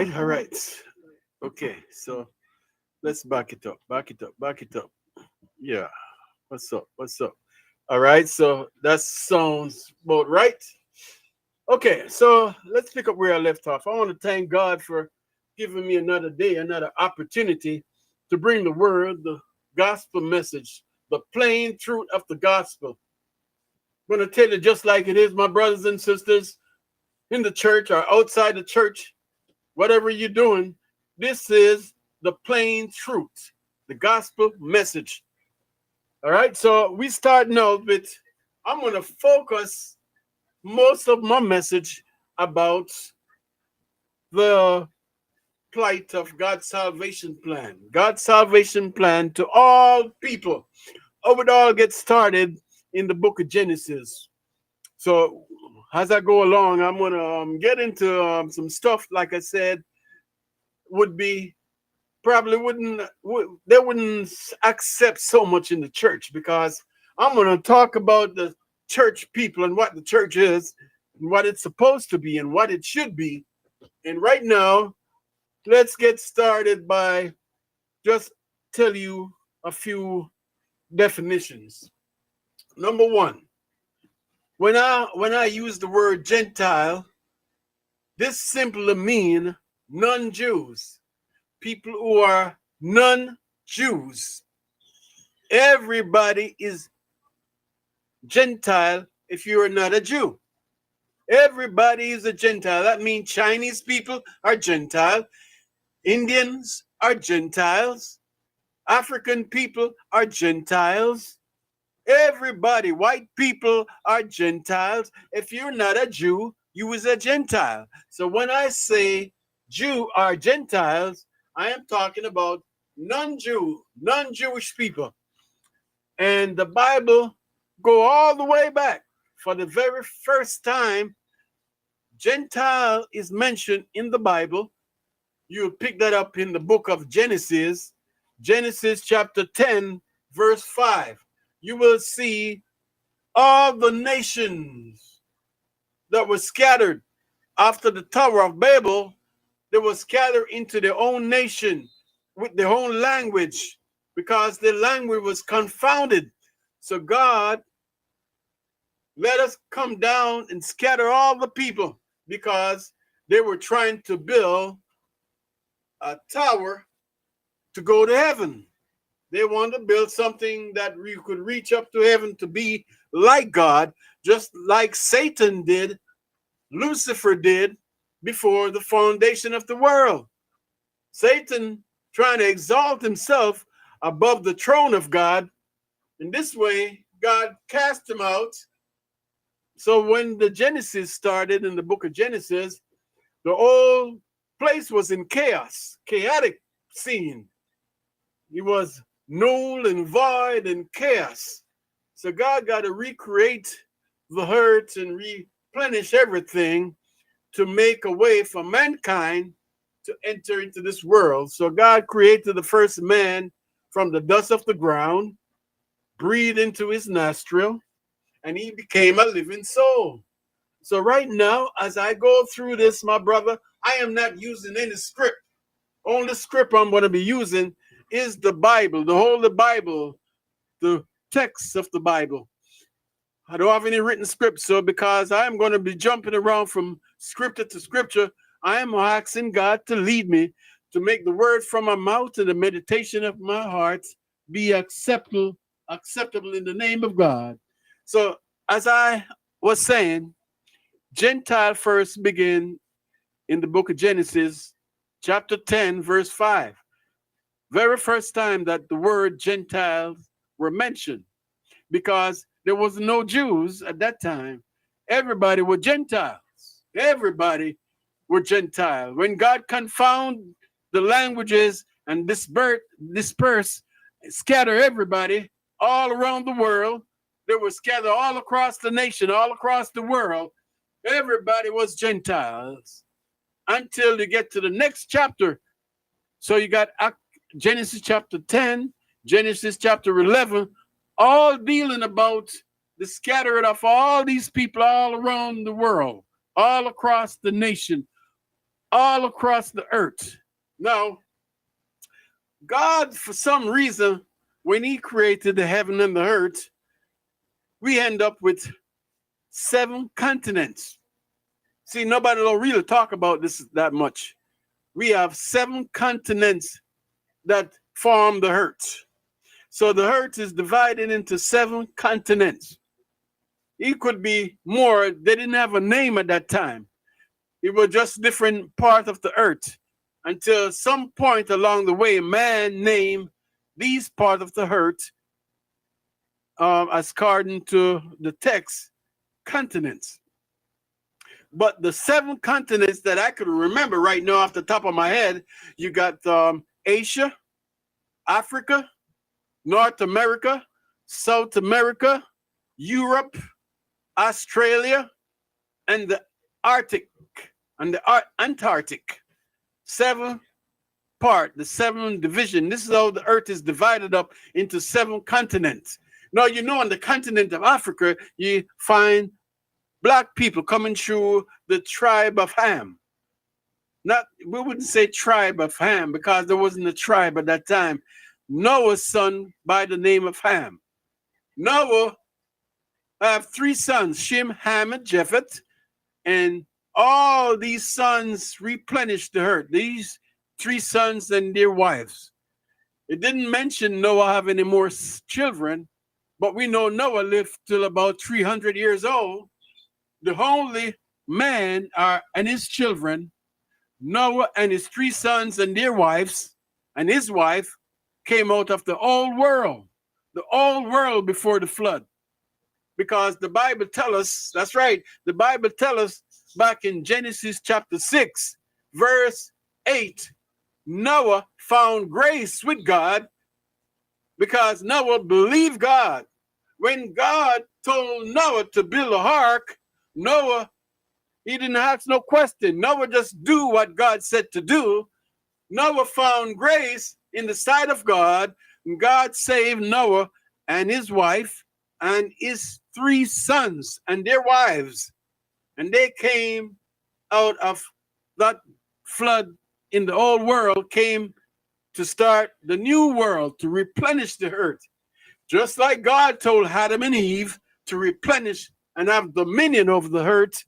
All right. Okay, so let's back it up. Back it up. Back it up. Yeah. What's up? What's up? All right. So that sounds about right. Okay. So let's pick up where I left off. I want to thank God for giving me another day, another opportunity to bring the word, the gospel message, the plain truth of the gospel. I'm going to tell you just like it is, my brothers and sisters in the church or outside the church, whatever you're doing, this is the plain truth, the gospel message. All right, so we starting out with, I'm going to focus most of my message about the plight of God's salvation plan. God's salvation plan to all people. How it all get started in the book of Genesis. So as I go along, I'm going to get into some stuff, like I said, would be probably they wouldn't accept so much in the church because I'm going to talk about the church people and what the church is and what it's supposed to be and what it should be. And right now, let's get started by just tell you a few definitions. Number one, when I use the word Gentile, this simply mean non-Jews, people who are non-Jews. Everybody is Gentile if you're not a Jew. Everybody is a Gentile. That means Chinese people are Gentile, Indians are Gentiles, African people are Gentiles. Everybody, white people are Gentiles. If you're not a Jew, you is a Gentile. So when I say Jew are Gentiles, I am talking about non-Jewish people. And the Bible go all the way back. For the very first time, Gentile is mentioned in the Bible. You'll pick that up in the book of Genesis, Genesis chapter 10, verse 5. You will see all the nations that were scattered after the Tower of Babel. They were scattered into their own nation with their own language because their language was confounded. So God let us come down and scatter all the people because they were trying to build a tower to go to heaven. They wanted to build something that we could reach up to heaven to be like God, just like Satan did, Lucifer did before the foundation of the world. Satan trying to exalt himself above the throne of God. In this way, God cast him out. So when the Genesis started in the book of Genesis, the whole place was in chaos, chaotic scene. It was null and void and chaos. So God got to recreate the earth and replenish everything to make a way for mankind to enter into this world. So God created the first man from the dust of the ground, breathed into his nostril, and he became a living soul. So right now, as I go through this, my brother, I am not using any script. Only script I'm going to be using is the Bible, the Holy Bible, the text of the Bible. I don't have any written script, so because I'm going to be jumping around from scripture to scripture, I am asking God to lead me to make the word from my mouth and the meditation of my heart be acceptable in the name of God. So, as I was saying, Gentile first begin in the book of Genesis, chapter 10, verse 5. Very first time that the word Gentiles were mentioned, because there was no Jews at that time. Everybody were Gentiles. Everybody were Gentiles. When God confound the languages and disperse, scatter everybody all around the world, they were scattered all across the nation, all across the world. Everybody was Gentiles until you get to the next chapter. So you got Genesis chapter 10, Genesis chapter 11, all dealing about the scattering of all these people all around the world, all across the nation, all across the earth. Now, God, for some reason, when he created the heaven and the earth, we end up with 7 continents. See, nobody don't really talk about this that much. We have 7 continents that form the earth. So the earth is divided into 7 continents. It could be more. They didn't have a name at that time. It was just different part of the earth until some point along the way, man named these part of the earth, according to the text, continents. But the 7 continents that I could remember right now off the top of my head, you got Asia, Africa, North America, South America, Europe, Australia, and the Arctic and the Antarctic. 7 part, the 7 division. This is how the earth is divided up into 7 continents. Now, you know, on the continent of Africa, you find black people coming through the tribe of Ham. We wouldn't say tribe of Ham because there wasn't a tribe at that time. Noah's son by the name of Ham. Noah have 3 sons, Shem, Ham, and Japheth, and all these sons replenished the earth. These 3 sons and their wives. It didn't mention Noah having any more children, but we know Noah lived till about 300 years old. The only man and his children, Noah and his 3 sons and their wives, and his wife, came out of the old world before the flood. Because the Bible tells us, that's right, the Bible tells us back in Genesis chapter 6, verse 8, Noah found grace with God because Noah believed God. When God told Noah to build a ark, Noah, he didn't ask no question. Noah just do what God said to do. Noah found grace in the sight of God. And God saved Noah and his wife and his 3 sons and their wives. And they came out of that flood in the old world, came to start the new world, to replenish the earth. Just like God told Adam and Eve to replenish and have dominion over the earth,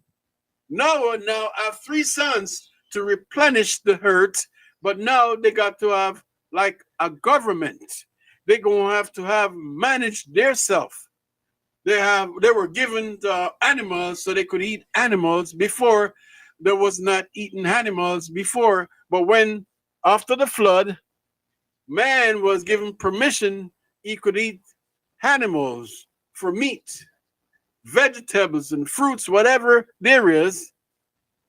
Noah now have 3 sons to replenish the earth, but now they got to have like a government. They're going to have managed their self. They were given animals so they could eat animals before. There was not eating animals before, but when after the flood, man was given permission, he could eat animals for meat, vegetables and fruits, whatever there is.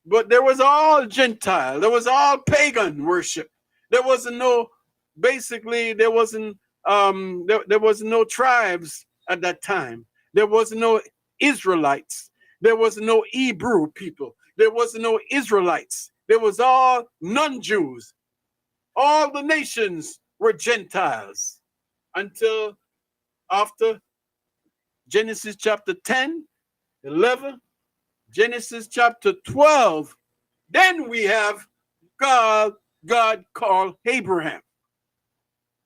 But there was all Gentile, there was all pagan worship. There wasn't no, basically there wasn't there was no tribes at that time. There was no Israelites. There was no Hebrew people. There was no Israelites. There was all non-Jews. All the nations were Gentiles until after Genesis chapter 10, 11, Genesis chapter 12. Then we have God called Abraham.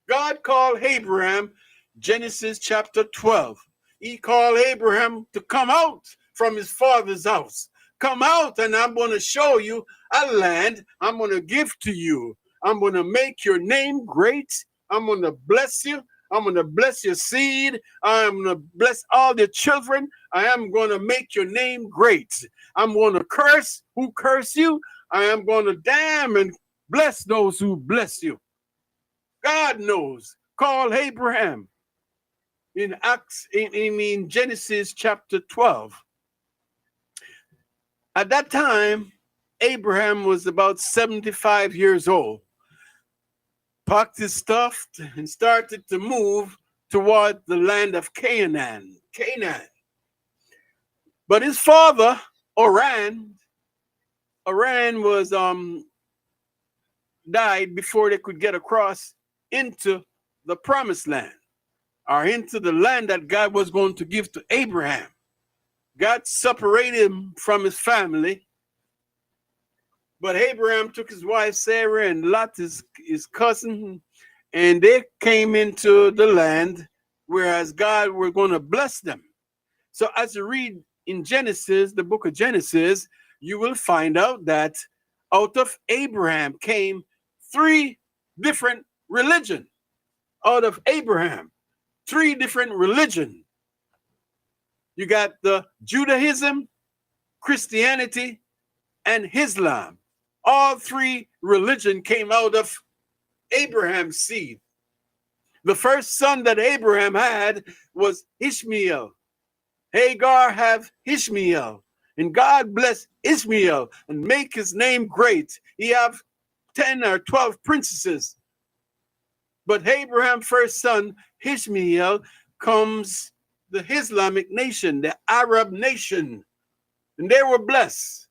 God called Abraham, Genesis chapter 12. He called Abraham to come out from his father's house. Come out and I'm going to show you a land I'm going to give to you. I'm going to make your name great. I'm going to bless you. I'm going to bless your seed. I'm going to bless all your children. I am going to make your name great. I'm going to curse who curse you. I am going to damn and bless those who bless you. God knows. Call Abraham in Genesis chapter 12. At that time, Abraham was about 75 years old. Packed his stuff and started to move toward the land of Canaan. But his father, Haran was died before they could get across into the promised land, or into the land that God was going to give to Abraham. God separated him from his family. But Abraham took his wife Sarah and Lot, his cousin, and they came into the land, whereas God were going to bless them. So as you read in Genesis, the book of Genesis, you will find out that out of Abraham came three different religions. Out of Abraham, three different religions. You got the Judaism, Christianity, and Islam. All three religions came out of Abraham's seed. The first son that Abraham had was Ishmael. Hagar have Ishmael, and God bless Ishmael and make his name great. He have 10 or 12 princesses. But Abraham's first son, Ishmael, comes the Islamic nation, the Arab nation, and they were blessed.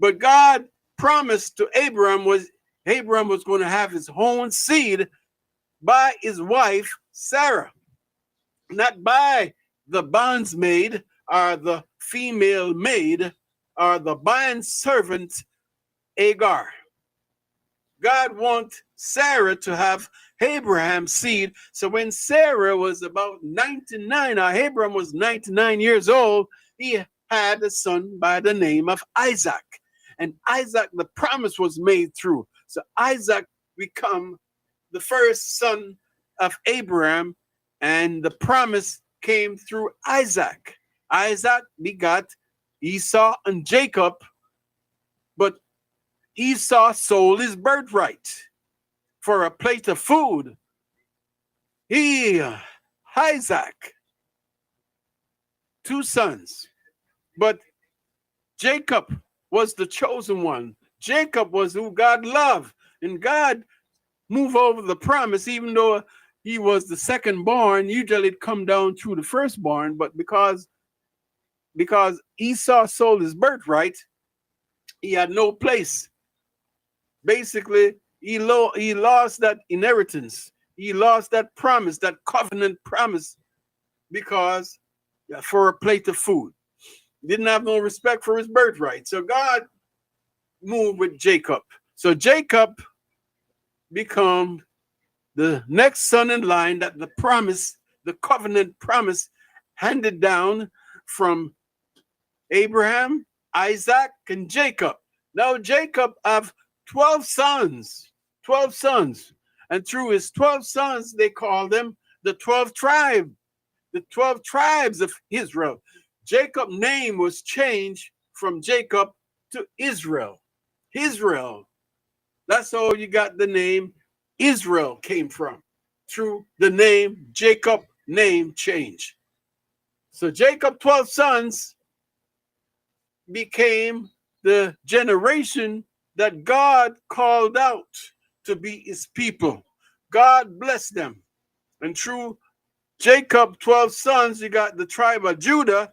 But God promised to Abraham was going to have his own seed by his wife Sarah, not by the bondsmaid or the female maid or the bond servant Hagar. God wants Sarah to have Abraham's seed. So when Sarah was about 99, or Abraham was 99 years old, he had a son by the name of Isaac. And Isaac, the promise was made through. So Isaac become the first son of Abraham, and the promise came through Isaac. Isaac begot Esau and Jacob, but Esau sold his birthright for a plate of food. Isaac, two sons, but Jacob was the chosen one. Jacob was who God loved, and God moved over the promise, even though he was the second born. Usually it come down through the firstborn, but because Esau sold his birthright, he had no place. Basically, he lost that inheritance. He lost that promise, that covenant promise, because for a plate of food. Didn't have no respect for his birthright. So God moved with Jacob. So Jacob become the next son in line that the promise, the covenant promise, handed down from Abraham, Isaac, and Jacob. Now Jacob have 12 sons. And through his 12 sons, they call them the 12 tribes. The 12 tribes of Israel. Jacob's name was changed from Jacob to Israel. Israel. That's how you got the name Israel came from. Through the name Jacob, name change. So Jacob 12 sons became the generation that God called out to be his people. God blessed them. And through Jacob 12 sons, you got the tribe of Judah,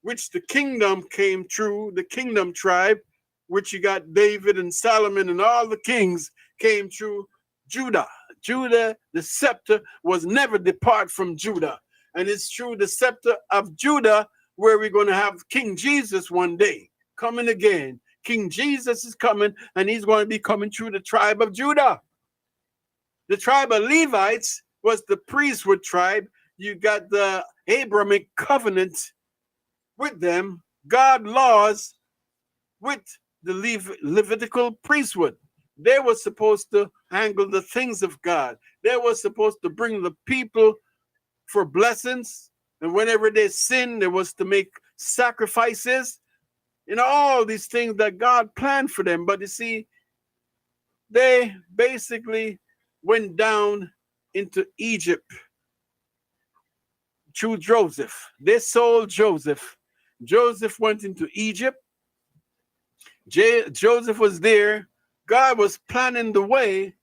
which the kingdom came through, the kingdom tribe, which you got David and Solomon and all the kings came through Judah. Judah, the scepter was never depart from Judah. And it's through the scepter of Judah where we're going to have King Jesus one day coming again. King Jesus is coming, and he's going to be coming through the tribe of Judah. The tribe of Levites was the priesthood tribe. You got the Abrahamic covenant with them, God laws with the Levitical priesthood. They were supposed to handle the things of God. They were supposed to bring the people for blessings. And whenever they sinned, there was to make sacrifices. You know, all these things that God planned for them. But you see, they basically went down into Egypt through Joseph. They sold Joseph. Joseph went into Egypt. Joseph was there. God was planning the way,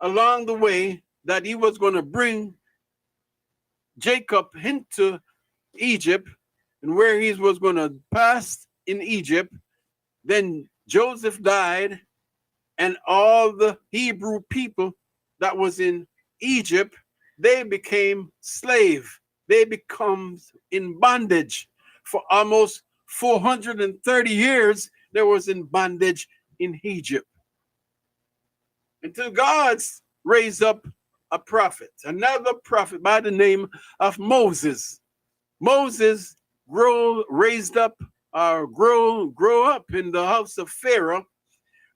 along the way, that he was going to bring Jacob into Egypt, and where he was going to pass in Egypt. Then Joseph died, and all the Hebrew people that was in Egypt, they became slave. They become in bondage. For almost 430 years, they was in bondage in Egypt. Until God raised up a prophet, another prophet by the name of Moses. Moses raised up or grow up in the house of Pharaoh,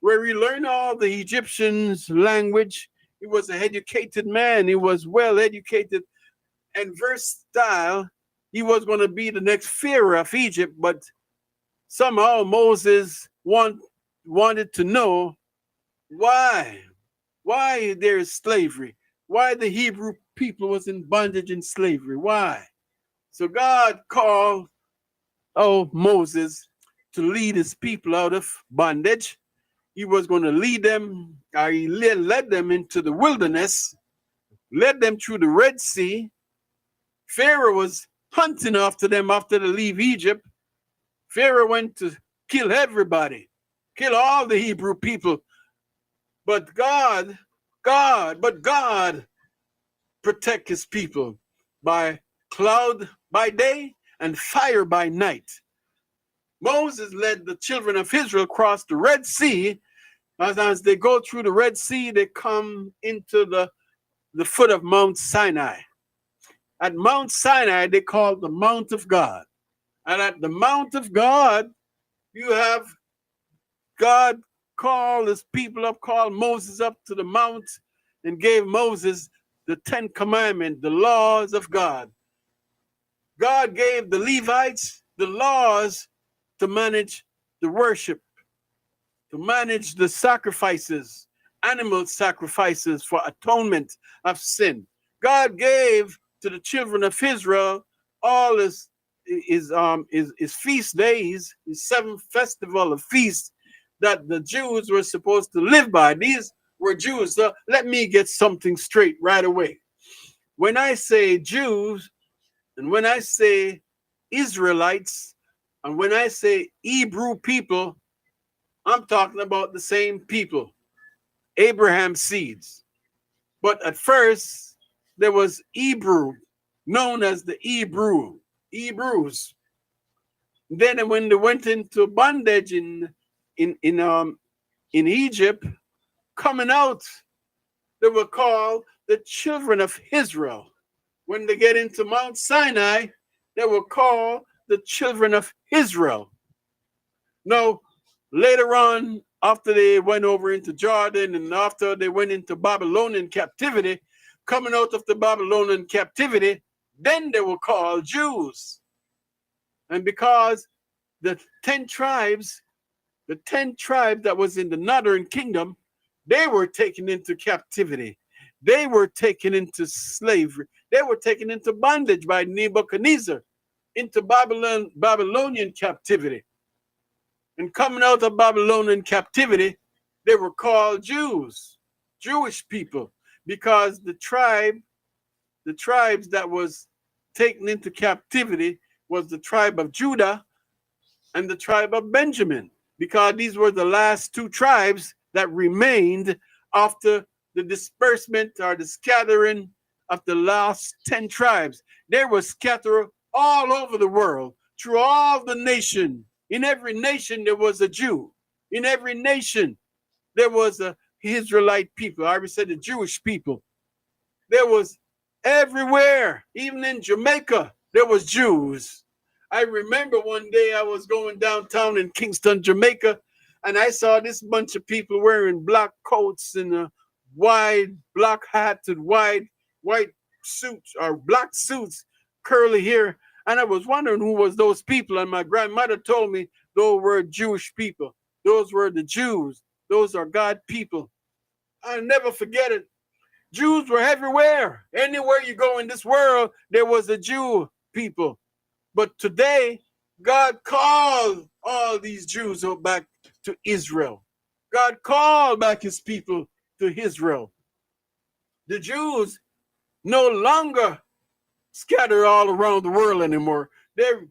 where he learned all the Egyptians' language. He was an educated man. He was well educated and versatile. He was going to be the next Pharaoh of Egypt, but somehow Moses wanted to know why there is slavery, why the Hebrew people was in bondage and slavery, why? So God called Moses to lead his people out of bondage. He was going to lead them, or he led them into the wilderness, led them through the Red Sea. Pharaoh was hunting after them after they leave Egypt. Pharaoh went to kill everybody, kill all the Hebrew people. But God protect his people by cloud by day and fire by night. Moses led the children of Israel across the Red Sea. As they go through the Red Sea, they come into the foot of Mount Sinai. At Mount Sinai, they call the Mount of God. And at the Mount of God, you have God called his people up, called Moses up to the mount, and gave Moses the 10 Commandments, the laws of God. God gave the Levites the laws to manage the worship, to manage the sacrifices, animal sacrifices for atonement of sin. God gave to the children of Israel all his feast days, his 7 festival of feasts that the Jews were supposed to live by. These were Jews. So let me get something straight right away. When I say Jews, and when I say Israelites, and when I say Hebrew people, I'm talking about the same people, Abraham's seeds. But at first, there was Hebrew, known as the Hebrews. Then when they went into bondage in Egypt, coming out, they were called the children of Israel. When they get into Mount Sinai, they were called the children of Israel. Now, later on, after they went over into Jordan and after they went into Babylonian captivity, coming out of the Babylonian captivity, then they were called Jews. And because the 10 tribes that was in the northern kingdom, they were taken into captivity. They were taken into slavery. They were taken into bondage by Nebuchadnezzar, into Babylonian captivity. And coming out of Babylonian captivity, they were called Jews, Jewish people, because the tribes that was taken into captivity was the tribe of Judah and the tribe of Benjamin, because these were the last 2 tribes that remained after the disbursement or the scattering of the last 10 tribes. They were scattered all over the world, through all the nation. In every nation, there was a Jew. In every nation, there was a Israelite people. I already said the Jewish people. There was everywhere, even in Jamaica, there was Jews. I remember one day I was going downtown in Kingston, Jamaica, and I saw this bunch of people wearing black coats and wide black hats and white suits or black suits, curly hair. And I was wondering who was those people. And my grandmother told me those were Jewish people. Those were the Jews. Those are God people. I'll never forget it. Jews were everywhere. Anywhere you go in this world, there was a Jew people. But today, God called all these Jews back to Israel. God called back his people to Israel. The Jews no longer scatter all around the world anymore.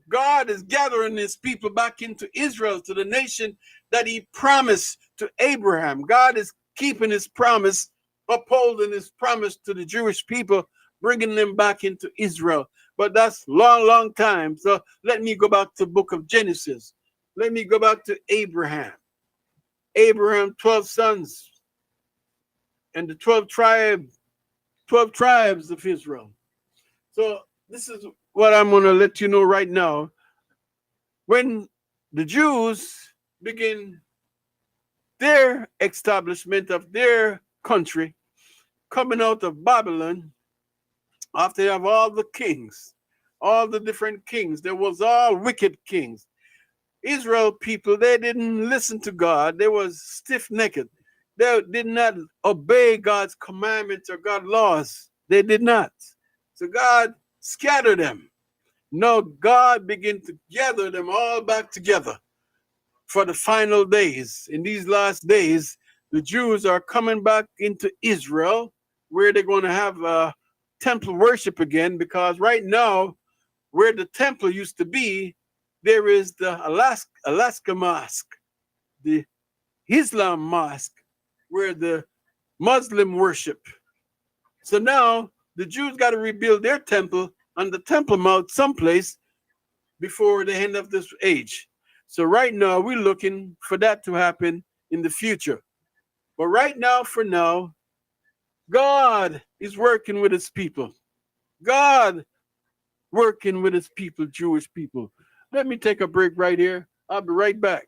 God is gathering his people back into Israel, to the nation that he promised to Abraham. God is keeping his promise, upholding his promise to the Jewish people, bringing them back into Israel. But that's long time. So let me go back to the book of Genesis. Let me go back to Abraham. Abraham 12 sons and the 12 tribes of Israel. So this is what I'm going to let you know right now. When the Jews begin their establishment of their country, coming out of Babylon, after they have all the kings, all the different kings, there was all wicked kings. Israel people, they didn't listen to God. They was stiff-necked. They did not obey God's commandments or God's laws. They did not. So God scattered them. Now God began to gather them all back together for the final days. In these last days, the Jews are coming back into Israel, where they're going to have temple worship again, because right now, where the temple used to be, there is the Alaska Mosque, the Islam Mosque, where the Muslim worship. So now the Jews got to rebuild their temple on the Temple Mount someplace before the end of this age. So right now we're looking for that to happen in the future. But right now, for now, God is working with his people. God working with his people, Jewish people. Let me take a break right here. I'll be right back.